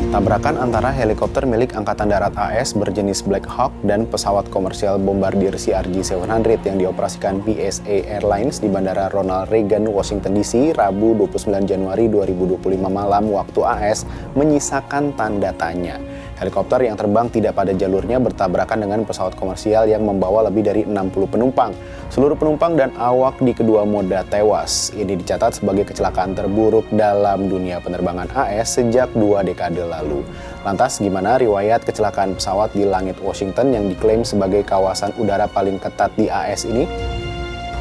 Tabrakan antara helikopter milik Angkatan Darat AS berjenis Black Hawk dan pesawat komersial bombardir CRJ-700 yang dioperasikan PSA Airlines di Bandara Ronald Reagan, Washington DC, Rabu 29 Januari 2025 malam waktu AS menyisakan tanda tanya. Helikopter yang terbang tidak pada jalurnya bertabrakan dengan pesawat komersial yang membawa lebih dari 60 penumpang. Seluruh penumpang dan awak di kedua moda tewas. Ini dicatat sebagai kecelakaan terburuk dalam dunia penerbangan AS sejak 2 dekade lalu. Lantas gimana riwayat kecelakaan pesawat di langit Washington yang diklaim sebagai kawasan udara paling ketat di AS ini?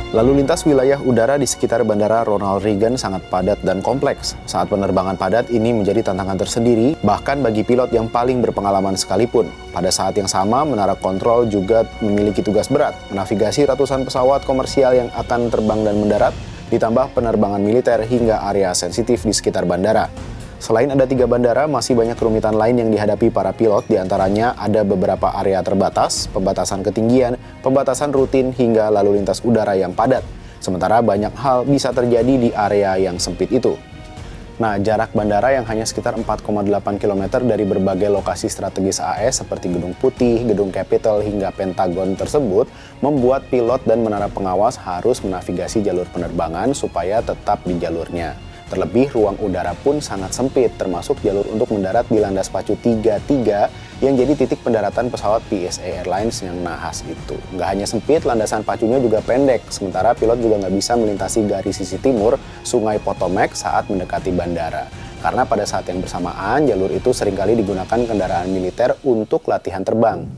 Lalu lintas wilayah udara di sekitar Bandara Ronald Reagan sangat padat dan kompleks. Saat penerbangan padat ini menjadi tantangan tersendiri, bahkan bagi pilot yang paling berpengalaman sekalipun. Pada saat yang sama, menara kontrol juga memiliki tugas berat, menavigasi ratusan pesawat komersial yang akan terbang dan mendarat, ditambah penerbangan militer hingga area sensitif di sekitar bandara. Selain ada 3 bandara, masih banyak kerumitan lain yang dihadapi para pilot, diantaranya ada beberapa area terbatas, pembatasan ketinggian, pembatasan rutin, hingga lalu lintas udara yang padat. Sementara banyak hal bisa terjadi di area yang sempit itu. Nah, jarak bandara yang hanya sekitar 4,8 km dari berbagai lokasi strategis AS seperti Gedung Putih, Gedung Capitol, hingga Pentagon tersebut membuat pilot dan menara pengawas harus menavigasi jalur penerbangan supaya tetap di jalurnya. Terlebih, ruang udara pun sangat sempit, termasuk jalur untuk mendarat di landas pacu 33 yang jadi titik pendaratan pesawat PSA Airlines yang nahas itu. Nggak hanya sempit, landasan pacunya juga pendek, sementara pilot juga nggak bisa melintasi garis sisi timur Sungai Potomac saat mendekati bandara. Karena pada saat yang bersamaan, jalur itu seringkali digunakan kendaraan militer untuk latihan terbang.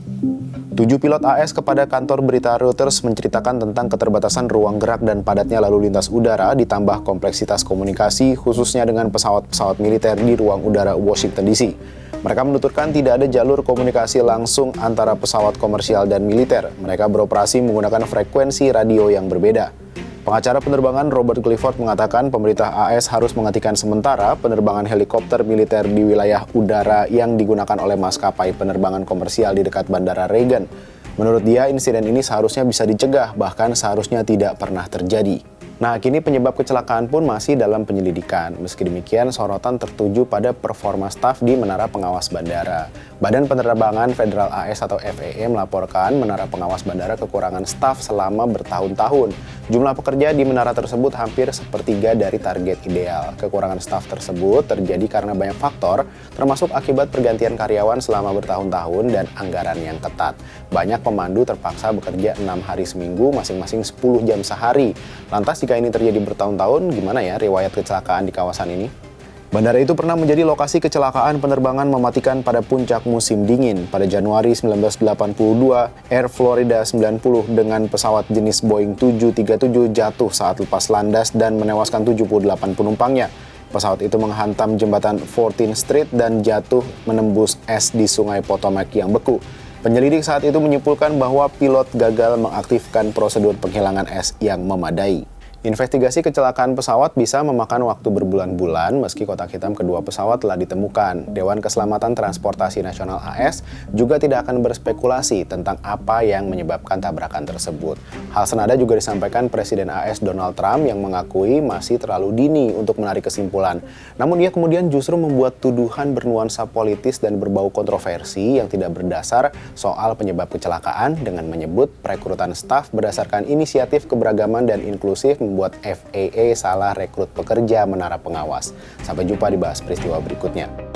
7 pilot AS kepada kantor berita Reuters menceritakan tentang keterbatasan ruang gerak dan padatnya lalu lintas udara ditambah kompleksitas komunikasi khususnya dengan pesawat-pesawat militer di ruang udara Washington DC. Mereka menuturkan tidak ada jalur komunikasi langsung antara pesawat komersial dan militer. Mereka beroperasi menggunakan frekuensi radio yang berbeda. Pengacara penerbangan Robert Clifford mengatakan pemerintah AS harus menghentikan sementara penerbangan helikopter militer di wilayah udara yang digunakan oleh maskapai penerbangan komersial di dekat Bandara Reagan. Menurut dia, insiden ini seharusnya bisa dicegah, bahkan seharusnya tidak pernah terjadi. Nah, kini penyebab kecelakaan pun masih dalam penyelidikan. Meski demikian, sorotan tertuju pada performa staf di Menara Pengawas Bandara. Badan Penerbangan Federal AS atau FAA melaporkan Menara Pengawas Bandara kekurangan staf selama bertahun-tahun. Jumlah pekerja di menara tersebut hampir sepertiga dari target ideal. Kekurangan staf tersebut terjadi karena banyak faktor, termasuk akibat pergantian karyawan selama bertahun-tahun dan anggaran yang ketat. Banyak pemandu terpaksa bekerja 6 hari seminggu, masing-masing 10 jam sehari. Lantas jika ini terjadi bertahun-tahun, gimana ya riwayat kecelakaan di kawasan ini? Bandara itu pernah menjadi lokasi kecelakaan penerbangan mematikan pada puncak musim dingin. Pada Januari 1982, Air Florida 90 dengan pesawat jenis Boeing 737 jatuh saat lepas landas dan menewaskan 78 penumpangnya. Pesawat itu menghantam jembatan 14th Street dan jatuh menembus es di Sungai Potomac yang beku. Penyelidik saat itu menyimpulkan bahwa pilot gagal mengaktifkan prosedur penghilangan es yang memadai. Investigasi kecelakaan pesawat bisa memakan waktu berbulan-bulan meski kotak hitam kedua pesawat telah ditemukan. Dewan Keselamatan Transportasi Nasional AS juga tidak akan berspekulasi tentang apa yang menyebabkan tabrakan tersebut. Hal senada juga disampaikan Presiden AS Donald Trump yang mengakui masih terlalu dini untuk menarik kesimpulan. Namun ia kemudian justru membuat tuduhan bernuansa politis dan berbau kontroversi yang tidak berdasar soal penyebab kecelakaan dengan menyebut perekrutan staf berdasarkan inisiatif keberagaman dan inklusif membuat FAA salah rekrut pekerja menara pengawas. Sampai jumpa di Bahas Peristiwa berikutnya.